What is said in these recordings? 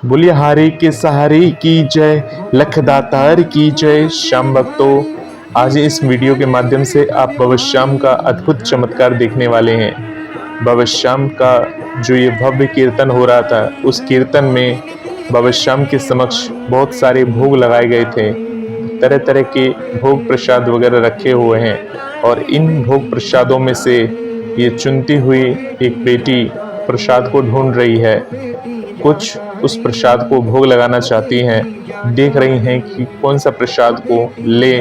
बुलिहारी के सहारे की जय, लखदातार की जय। श्याम भक्तों, आज इस वीडियो के माध्यम से आप बाबा श्याम का अद्भुत चमत्कार देखने वाले हैं। बाबा श्याम का जो ये भव्य कीर्तन हो रहा था, उस कीर्तन में बाबा श्याम के समक्ष बहुत सारे भोग लगाए गए थे। तरह तरह के भोग प्रसाद वगैरह रखे हुए हैं और इन भोग प्रसादों में से ये चुनती हुई एक बेटी प्रसाद को ढूंढ रही है। कुछ उस प्रसाद को भोग लगाना चाहती हैं, देख रही हैं कि कौन सा प्रसाद को ले,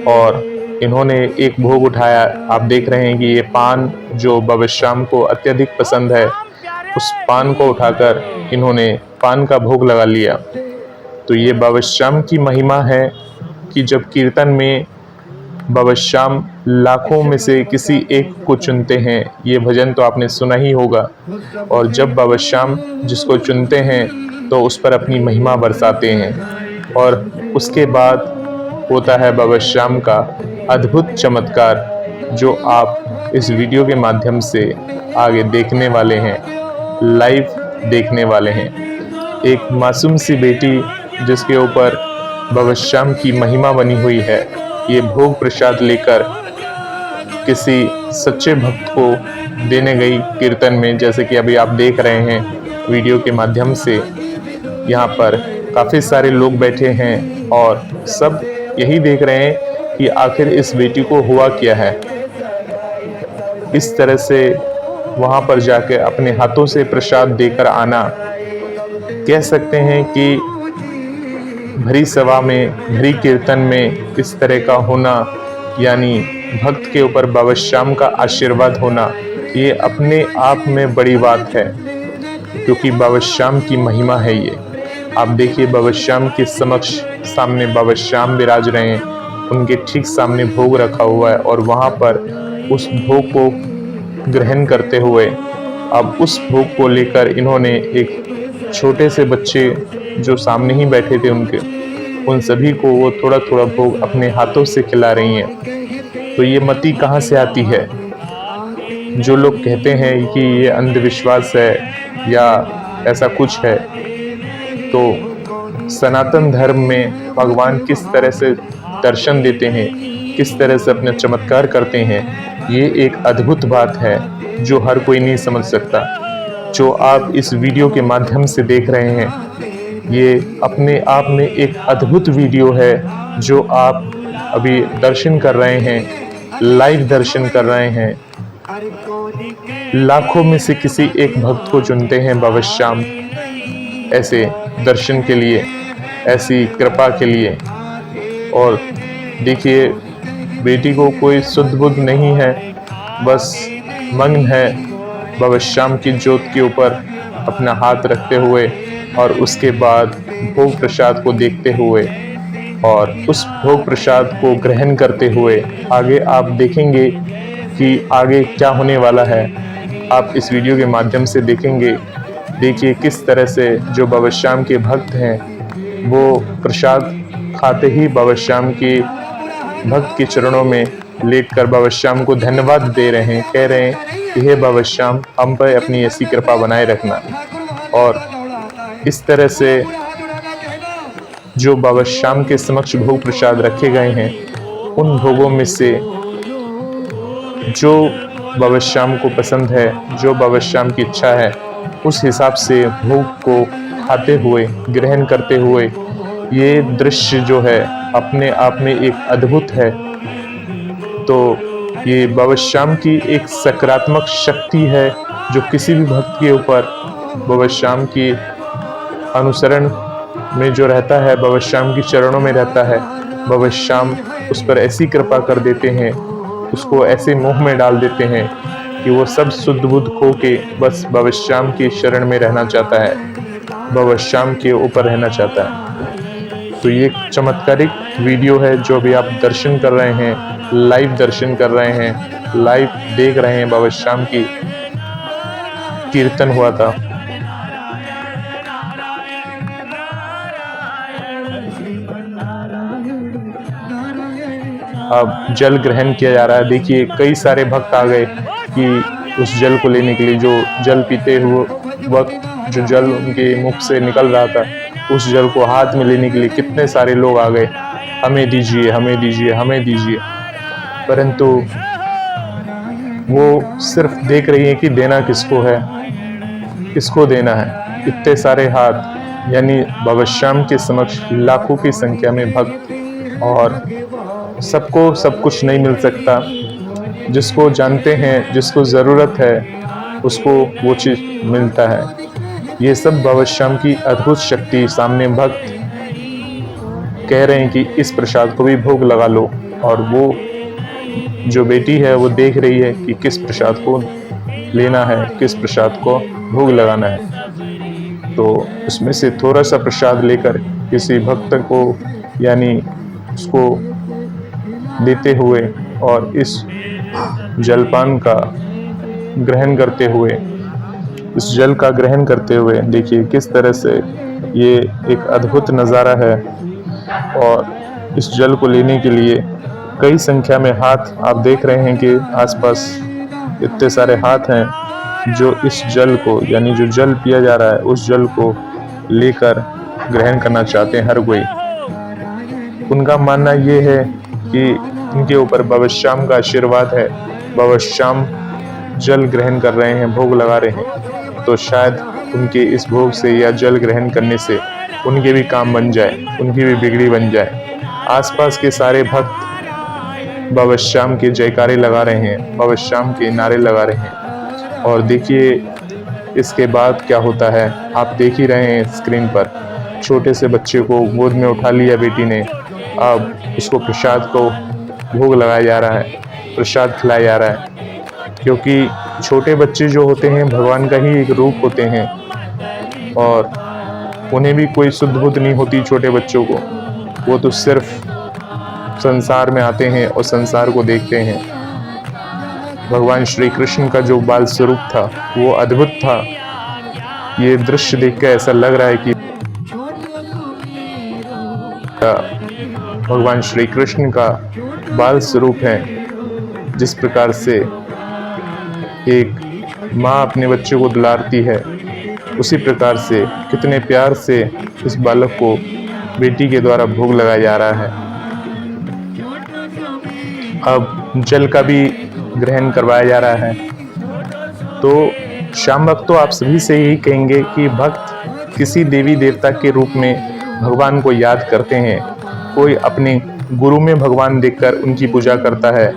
और इन्होंने एक भोग उठाया। आप देख रहे हैं कि ये पान जो बाबा श्याम को अत्यधिक पसंद है, उस पान को उठाकर इन्होंने पान का भोग लगा लिया। तो ये बाबा श्याम की महिमा है कि जब कीर्तन में बाबा श्याम लाखों में से किसी एक को चुनते हैं। ये भजन तो आपने सुना ही होगा। और जब बाबा श्याम जिसको चुनते हैं तो उस पर अपनी महिमा बरसाते हैं, और उसके बाद होता है बाबा श्याम का अद्भुत चमत्कार, जो आप इस वीडियो के माध्यम से आगे देखने वाले हैं, लाइव देखने वाले हैं। एक मासूम सी बेटी जिसके ऊपर बाबा श्याम की महिमा बनी हुई है, ये भोग प्रसाद लेकर किसी सच्चे भक्त को देने गई कीर्तन में। जैसे कि अभी आप देख रहे हैं वीडियो के माध्यम से, यहाँ पर काफ़ी सारे लोग बैठे हैं और सब यही देख रहे हैं कि आखिर इस बेटी को हुआ क्या है। इस तरह से वहाँ पर जाकर अपने हाथों से प्रसाद देकर आना, कह सकते हैं कि भरी सभा में, भरी कीर्तन में इस तरह का होना, यानी भक्त के ऊपर बाबा श्याम का आशीर्वाद होना, ये अपने आप में बड़ी बात है, क्योंकि बाबा श्याम की महिमा है ये। आप देखिए, बाबा श्याम के समक्ष सामने बाबा श्याम विराज रहे हैं, उनके ठीक सामने भोग रखा हुआ है, और वहाँ पर उस भोग को ग्रहण करते हुए अब उस भोग को लेकर इन्होंने एक छोटे से बच्चे जो सामने ही बैठे थे उन सभी को वो थोड़ा थोड़ा भोग अपने हाथों से खिला रही हैं। तो ये मति कहाँ से आती है? जो लोग कहते हैं कि ये अंधविश्वास है या ऐसा कुछ है, तो सनातन धर्म में भगवान किस तरह से दर्शन देते हैं, किस तरह से अपने चमत्कार करते हैं, ये एक अद्भुत बात है जो हर कोई नहीं समझ सकता। जो आप इस वीडियो के माध्यम से देख रहे हैं, ये अपने आप में एक अद्भुत वीडियो है जो आप अभी दर्शन कर रहे हैं, लाइव दर्शन कर रहे हैं। लाखों में से किसी एक भक्त को चुनते हैं बाबा श्याम ऐसे दर्शन के लिए, ऐसी कृपा के लिए। और देखिए, बेटी को कोई सुध बुध नहीं है, बस मग्न है बाबा श्याम की ज्योत के ऊपर अपना हाथ रखते हुए, और उसके बाद भोग प्रसाद को देखते हुए और उस भोग प्रसाद को ग्रहण करते हुए आगे आप देखेंगे कि आगे क्या होने वाला है। आप इस वीडियो के माध्यम से देखेंगे। देखिए किस तरह से जो बाबा श्याम के भक्त हैं, वो प्रसाद खाते ही बाबा श्याम के भक्त के चरणों में लेटकर बाबा श्याम को धन्यवाद दे रहे हैं, कह रहे हैं कि हे बाबा श्याम, हम पर अपनी ऐसी कृपा बनाए रखना। और इस तरह से जो बाबा श्याम के समक्ष भोग प्रसाद रखे गए हैं, उन भोगों में से जो बाबा श्याम को पसंद है, जो बाबा श्याम की इच्छा है, उस हिसाब से भोग को खाते हुए, ग्रहण करते हुए, ये दृश्य जो है अपने आप में एक अद्भुत है। तो ये बाबा श्याम की एक सकारात्मक शक्ति है जो किसी भी भक्त के ऊपर बाबा श्याम की अनुसरण में जो रहता है, बाबा श्याम की चरणों में रहता है, बाबा श्याम उस पर ऐसी कृपा कर देते हैं, उसको ऐसे मोह में डाल देते हैं कि वो सब शुद्ध बुद्ध खो के बस बाबा श्याम की शरण में रहना चाहता है, बाबा श्याम के ऊपर रहना चाहता है। तो ये चमत्कारिक वीडियो है जो अभी आप दर्शन कर रहे हैं, लाइव दर्शन कर रहे हैं, लाइव देख रहे हैं। बाबा श्याम की कीर्तन हुआ था। अब जल ग्रहण किया जा रहा है। देखिए कई सारे भक्त आ गए कि उस जल को लेने के लिए, जो जल पीते हुए वक्त जो जल उनके मुख से निकल रहा था, उस जल को हाथ में लेने के लिए कितने सारे लोग आ गए, हमें दीजिए, हमें दीजिए, हमें दीजिए। परंतु वो सिर्फ देख रही है कि देना किसको है, किसको देना है। इतने सारे हाथ, यानी बाबा श्याम के समक्ष लाखों की संख्या में भक्त, और सबको सब कुछ नहीं मिल सकता। जिसको जानते हैं, जिसको ज़रूरत है, उसको वो चीज़ मिलता है। ये सब बाबा श्याम की अद्भुत शक्ति सामने भक्त कह रहे हैं कि इस प्रसाद को भी भोग लगा लो, और वो जो बेटी है वो देख रही है कि किस प्रसाद को लेना है, किस प्रसाद को भोग लगाना है। तो उसमें से थोड़ा सा प्रसाद लेकर किसी भक्त को, यानी उसको देते हुए और इस जलपान का ग्रहण करते हुए, इस जल का ग्रहण करते हुए देखिए किस तरह से ये एक अद्भुत नज़ारा है। और इस जल को लेने के लिए कई संख्या में हाथ आप देख रहे हैं कि आसपास इतने सारे हाथ हैं जो इस जल को, यानी जो जल पिया जा रहा है, उस जल को लेकर ग्रहण करना चाहते हैं हर कोई। उनका मानना ये है कि उनके ऊपर बाबा श्याम का आशीर्वाद है, बाबा श्याम जल ग्रहण कर रहे हैं, भोग लगा रहे हैं, तो शायद उनके इस भोग से या जल ग्रहण करने से उनके भी काम बन जाए, उनकी भी बिगड़ी बन जाए। आसपास के सारे भक्त बाबा श्याम के जयकारे लगा रहे हैं, बाबा श्याम के नारे लगा रहे हैं। और देखिए इसके बाद क्या होता है, आप देख ही रहे हैं स्क्रीन पर। छोटे से बच्चे को गोद में उठा लिया बेटी ने, अब उसको प्रसाद को भोग लगाया जा रहा है, प्रसाद खिलाया जा रहा है। क्योंकि छोटे बच्चे जो होते हैं भगवान का ही एक रूप होते हैं, और उन्हें भी कोई शुद्ध बुद्ध नहीं होती छोटे बच्चों को। वो तो सिर्फ संसार में आते हैं और संसार को देखते हैं। भगवान श्री कृष्ण का जो बाल स्वरूप था वो अद्भुत था। ये दृश्य देखकर ऐसा लग रहा है कि भगवान श्री कृष्ण का बाल स्वरूप है। जिस प्रकार से एक माँ अपने बच्चे को दुलारती है, उसी प्रकार से कितने प्यार से इस बालक को बेटी के द्वारा भोग लगाया जा रहा है। अब जल का भी ग्रहण करवाया जा रहा है। तो श्याम भक्तों, आप सभी से यही कहेंगे कि भक्त किसी देवी देवता के रूप में भगवान को याद करते हैं। कोई अपने गुरु में भगवान देखकर उनकी पूजा करता है,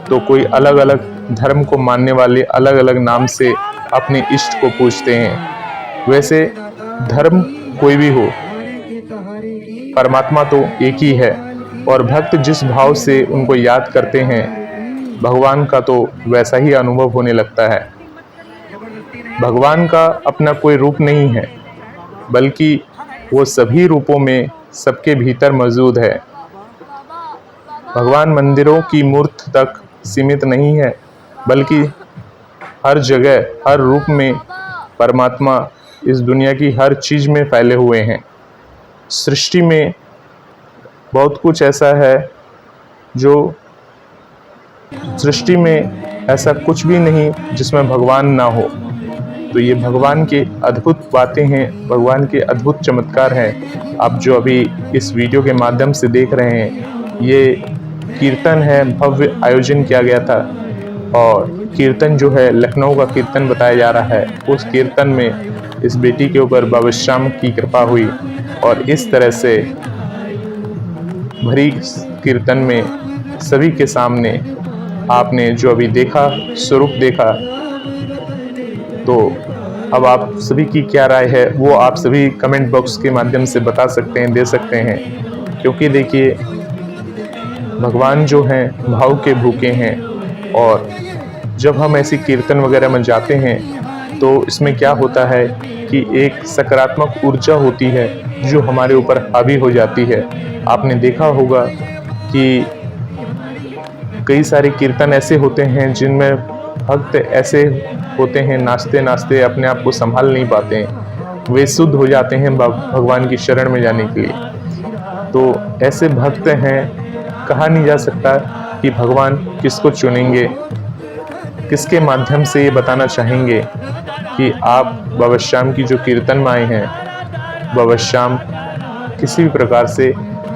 तो कोई अलग अलग धर्म को मानने वाले अलग अलग नाम से अपने इष्ट को पूजते हैं। वैसे धर्म कोई भी हो, परमात्मा तो एक ही है, और भक्त जिस भाव से उनको याद करते हैं, भगवान का तो वैसा ही अनुभव होने लगता है। भगवान का अपना कोई रूप नहीं है, बल्कि वो सभी रूपों में सबके भीतर मौजूद है। भगवान मंदिरों की मूर्ति तक सीमित नहीं है, बल्कि हर जगह, हर रूप में परमात्मा इस दुनिया की हर चीज़ में फैले हुए हैं। सृष्टि में बहुत कुछ ऐसा है जो सृष्टि में ऐसा कुछ भी नहीं जिसमें भगवान ना हो। तो ये भगवान के अद्भुत बातें हैं, भगवान के अद्भुत चमत्कार हैं। आप जो अभी इस वीडियो के माध्यम से देख रहे हैं, ये कीर्तन है, भव्य आयोजन किया गया था। और कीर्तन जो है लखनऊ का कीर्तन बताया जा रहा है। उस कीर्तन में इस बेटी के ऊपर बाबा श्याम की कृपा हुई, और इस तरह से भरी कीर्तन में सभी के सामने आपने जो अभी देखा, स्वरूप देखा। तो अब आप सभी की क्या राय है वो आप सभी कमेंट बॉक्स के माध्यम से बता सकते हैं, दे सकते हैं। क्योंकि देखिए भगवान जो हैं भाव के भूखे हैं, और जब हम ऐसी कीर्तन वगैरह में जाते हैं तो इसमें क्या होता है कि एक सकारात्मक ऊर्जा होती है जो हमारे ऊपर हावी हो जाती है। आपने देखा होगा कि कई सारे कीर्तन ऐसे होते हैं जिनमें भक्त ऐसे होते हैं, नाचते नाचते अपने आप को संभाल नहीं पाते हैं, वे शुद्ध हो जाते हैं भगवान की शरण में जाने के लिए। तो ऐसे भक्त हैं, कहा नहीं जा सकता कि भगवान किसको चुनेंगे, किसके माध्यम से ये बताना चाहेंगे कि आप बाबा श्याम की जो कीर्तन में आए हैं, बाबा श्याम किसी भी प्रकार से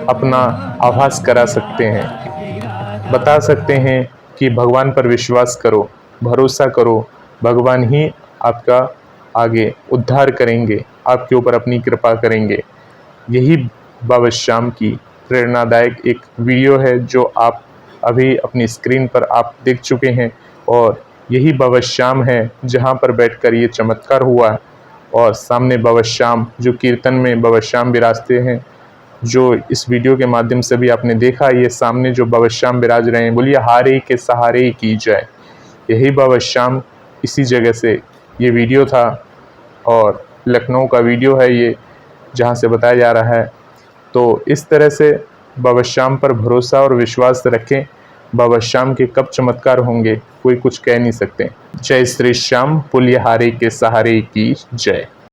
अपना आभास करा सकते हैं, बता सकते हैं कि भगवान पर विश्वास करो, भरोसा करो, भगवान ही आपका आगे उद्धार करेंगे, आपके ऊपर अपनी कृपा करेंगे। यही बाबा श्याम की प्रेरणादायक एक वीडियो है जो आप अभी अपनी स्क्रीन पर आप देख चुके हैं, और यही बाबा श्याम है जहां पर बैठकर ये चमत्कार हुआ है। और सामने बाबा श्याम जो कीर्तन में बाबा श्याम विराजते हैं, जो इस वीडियो के माध्यम से भी आपने देखा, ये सामने जो बाबा श्याम विराज रहे हैं, बोलिए हारे के सहारे की जय। यही बाबा श्याम, इसी जगह से ये वीडियो था और लखनऊ का वीडियो है ये, जहाँ से बताया जा रहा है। तो इस तरह से बाबा श्याम पर भरोसा और विश्वास रखें। बाबा श्याम के कब चमत्कार होंगे कोई कुछ कह नहीं सकते। जय श्री श्याम, बोलिए हारे के सहारे की जय।